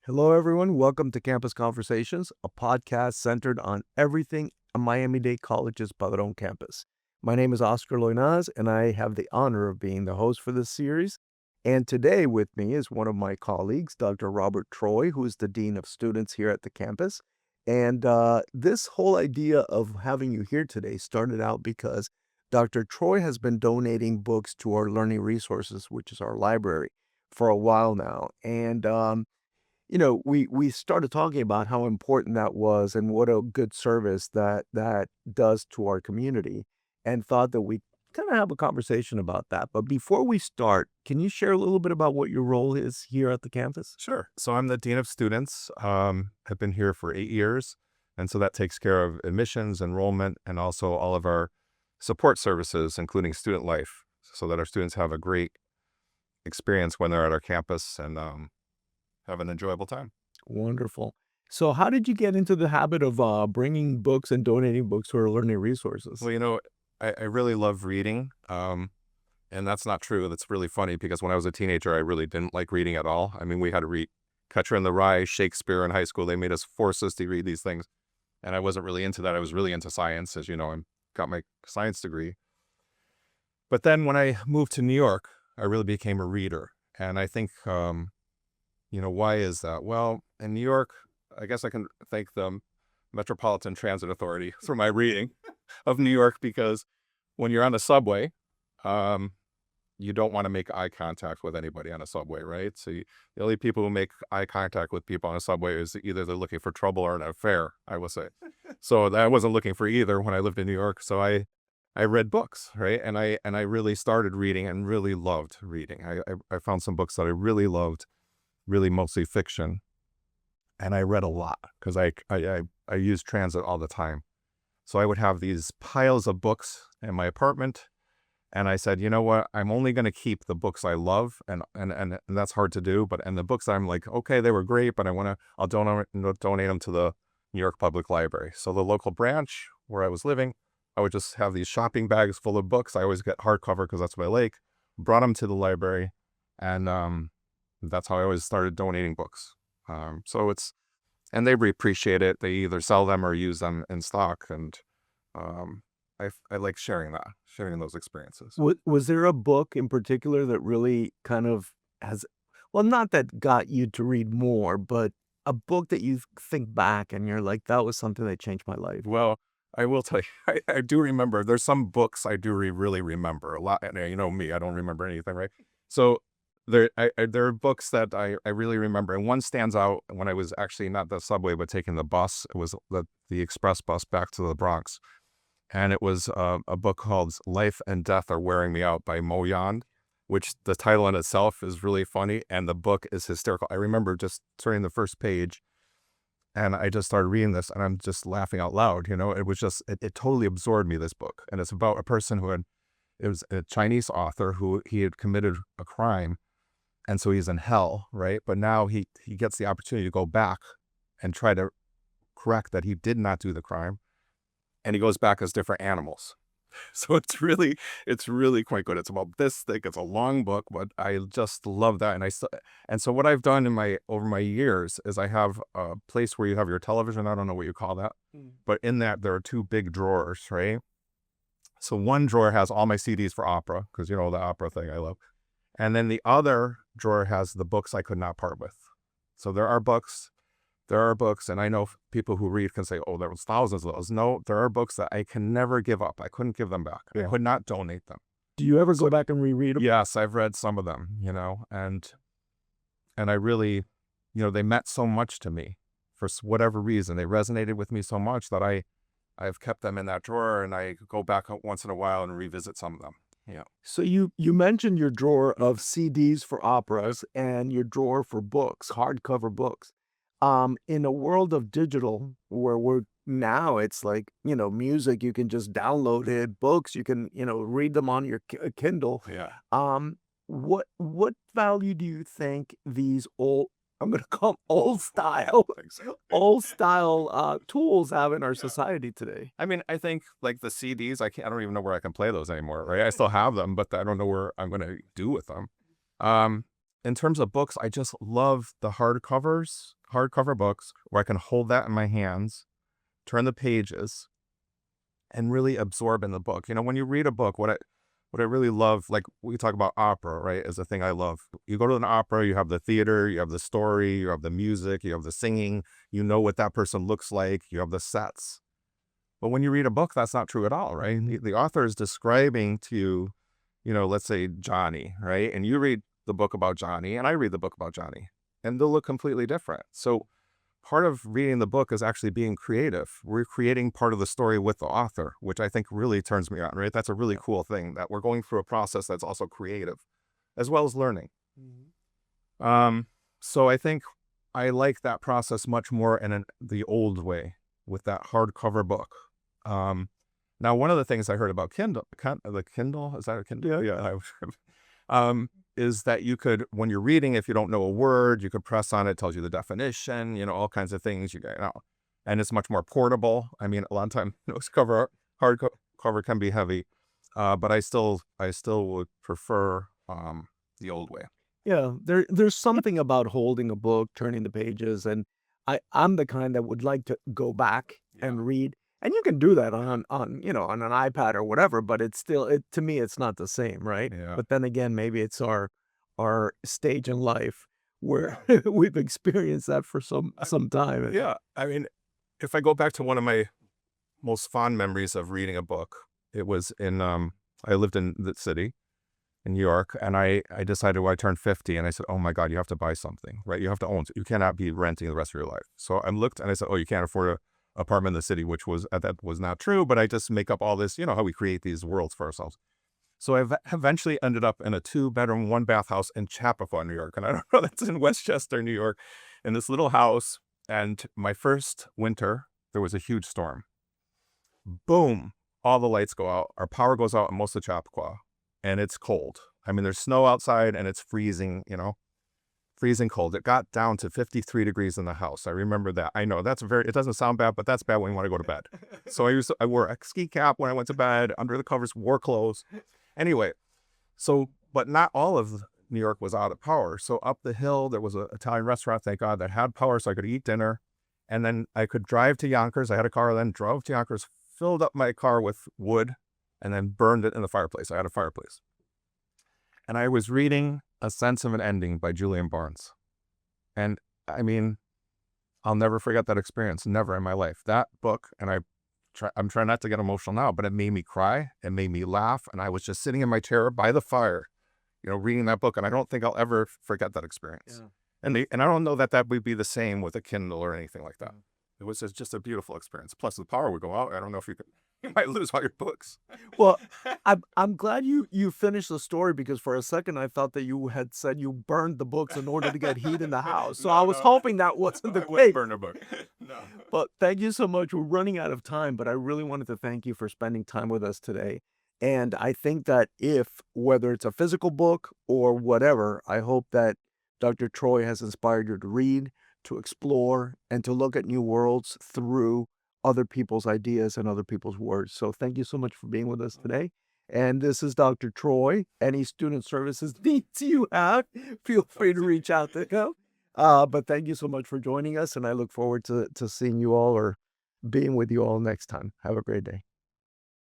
Hello, everyone. Welcome to Campus Conversations, a podcast centered on everything a Miami-Dade College's Padron campus. My name is Oscar Loinaz, and I have the honor of being the host for this series. And today with me is one of my colleagues, Dr. Robert Troy, who is the Dean of Students here at the campus. And this whole idea of having you here today started out because Dr. Troy has been donating books to our learning resources, which is our library, for a while now. And we started talking about how important that was and what a good service that does to our community, and thought that we kind of have a conversation about that. But before we start, can you share a little bit about what your role is here at the campus? Sure. So I'm the Dean of Students. Have been here for 8 years. And so that takes care of admissions, enrollment, and also all of our support services, including student life, so that our students have a great experience when they're at our campus and have an enjoyable time. Wonderful. So how did you get into the habit of bringing books and donating books to our learning resources? Well, I really love reading. And that's not true. That's really funny because when I was a teenager, I really didn't like reading at all. I mean, we had to read Catcher in the Rye, Shakespeare in high school. They made us force us to read these things. And I wasn't really into that. I was really into science, as you know, I got my science degree. But then when I moved to New York, I really became a reader. And I think, why is that? Well, in New York, I guess I can thank the Metropolitan Transit Authority for my reading of New York, because when you're on the subway, you don't want to make eye contact with anybody on a subway, right? So the only people who make eye contact with people on a subway is either they're looking for trouble or an affair, I will say. So I wasn't looking for either when I lived in New York. So I read books, right? And I really started reading and really loved reading. I found some books that I really loved, really mostly fiction. And I read a lot because I use transit all the time. So I would have these piles of books in my apartment. And I said, you know what? I'm only going to keep the books I love, and that's hard to do. And the books I'm like, okay, they were great, but I'll donate them to the New York Public Library. So the local branch where I was living, I would just have these shopping bags full of books. I always get hardcover because that's what I like. Brought them to the library, and that's how I always started donating books. And they appreciate it. They either sell them or use them in stock, and I like sharing those experiences. Was there a book in particular that really kind of has, well, not that got you to read more, but a book that you think back and you're like, that was something that changed my life? Well, I will tell you, I do remember. There's some books I do really remember a lot. And you know me, I don't remember anything, right? So there are books that I really remember, and one stands out when I was actually not the subway but taking the bus. It was the express bus back to the Bronx. And it was a book called Life and Death Are Wearing Me Out by Mo Yan, which the title in itself is really funny, and the book is hysterical. I remember just turning the first page, and I just started reading this, and I'm just laughing out loud. It was just, it totally absorbed me, this book. And it's about a person it was a Chinese author who he had committed a crime, and so he's in hell, right? But now he gets the opportunity to go back and try to correct that he did not do the crime. And he goes back as different animals. So it's really quite good. It's about this thick. It's a long book, but I just love that. And so what I've done over my years is I have a place where you have your television. I don't know what you call that, but in that there are two big drawers, right? So one drawer has all my CDs for opera, because the opera thing I love. And then the other drawer has the books I could not part with. So there are books, and I know people who read can say, oh, there was thousands of those. No, there are books that I can never give up. I couldn't give them back. I could not donate them. Do you ever go back and reread them? Yes, I've read some of them, and I really, they meant so much to me for whatever reason. They resonated with me so much that I've kept them in that drawer, and I go back once in a while and revisit some of them. Yeah. So you mentioned your drawer of CDs for operas and your drawer for books, hardcover books. In a world of digital where now it's like, music, you can just download it, books, you can, read them on your Kindle. Yeah. What value do you think these I'm going to call them old style, tools have in our society today? I mean, I think like the CDs, I don't even know where I can play those anymore, right? I still have them, but I don't know where I'm going to do with them. In terms of books, I just love the hardcovers. hardcover books where I can hold that in my hands, turn the pages, and really absorb in the book. You know, when you read a book, what I really love, like we talk about opera, right, is a thing I love. You go to an opera, you have the theater, you have the story, you have the music, you have the singing, you know what that person looks like, you have the sets. But when you read a book, that's not true at all, right? The author is describing to you, you know, let's say Johnny, right? And you read the book about Johnny, and I read the book about Johnny, and they'll look completely different. So part of reading the book is actually being creative. We're creating part of the story with the author, which I think really turns me on, right? That's a really cool thing, that we're going through a process that's also creative as well as learning. So I think I like that process much more in the old way with that hardcover book. Now, one of the things I heard about the Kindle, is that a Kindle? Yeah. Is that you could, when you're reading, if you don't know a word, you could press on it, tells you the definition, you know, all kinds of things you know, and it's much more portable. I mean, a lot of time, you know, hardcover can be heavy, but I still would prefer the old way. Yeah, there's something about holding a book, turning the pages, and I'm the kind that would like to go back and read, and you can do that on you know, on an iPad or whatever, but it's still, to me, it's not the same, right? Yeah. But then again, maybe it's our stage in life where we've experienced that for some time. Yeah. I mean, if I go back to one of my most fond memories of reading a book, it was I lived in the city in New York, and I decided when I turned 50, and I said, oh my God, you have to buy something, right? You have to own it. You cannot be renting the rest of your life. So I looked and I said, oh, you can't afford a apartment in the city, which was, that was not true, but I just make up all this, you know, how we create these worlds for ourselves. So I eventually ended up in a 2-bedroom, 1-bath house in Chappaqua, New York. And I don't know, that's in Westchester, New York, in this little house. And my first winter, there was a huge storm. Boom, all the lights go out. Our power goes out in most of Chappaqua, and it's cold. I mean, there's snow outside and it's freezing, you know, freezing cold. It got down to 53 degrees in the house. I remember that. I know it doesn't sound bad, but that's bad when you want to go to bed. So I wore a ski cap when I went to bed, under the covers, wore clothes. Anyway, but not all of New York was out of power. So up the hill, there was an Italian restaurant, thank God, that had power, so I could eat dinner. And then I could drive to Yonkers. I had a car then, drove to Yonkers, filled up my car with wood, and then burned it in the fireplace. I had a fireplace. And I was reading A Sense of an Ending by Julian Barnes. And I mean, I'll never forget that experience, never in my life. That book, and I'm trying not to get emotional now, but it made me cry, it made me laugh, and I was just sitting in my chair by the fire, you know, reading that book, and I don't think I'll ever forget that experience. And I don't know that would be the same with a Kindle or anything like that. It was just a beautiful experience. Plus, the power would go out. I don't know if you might lose all your books. Well, I'm glad you finished the story, because for a second I thought that you had said you burned the books in order to get heat in the house. So I was hoping that wasn't the I wouldn't case. burn a book. No. But thank you so much. We're running out of time, but I really wanted to thank you for spending time with us today. And I think that whether it's a physical book or whatever, I hope that Dr. Troy has inspired you to read, to explore, and to look at new worlds through other people's ideas and other people's words. So thank you so much for being with us today. And this is Dr. Troy. Any student services needs you have, feel free to reach out to him. But thank you so much for joining us, and I look forward to seeing you all or being with you all next time. Have a great day.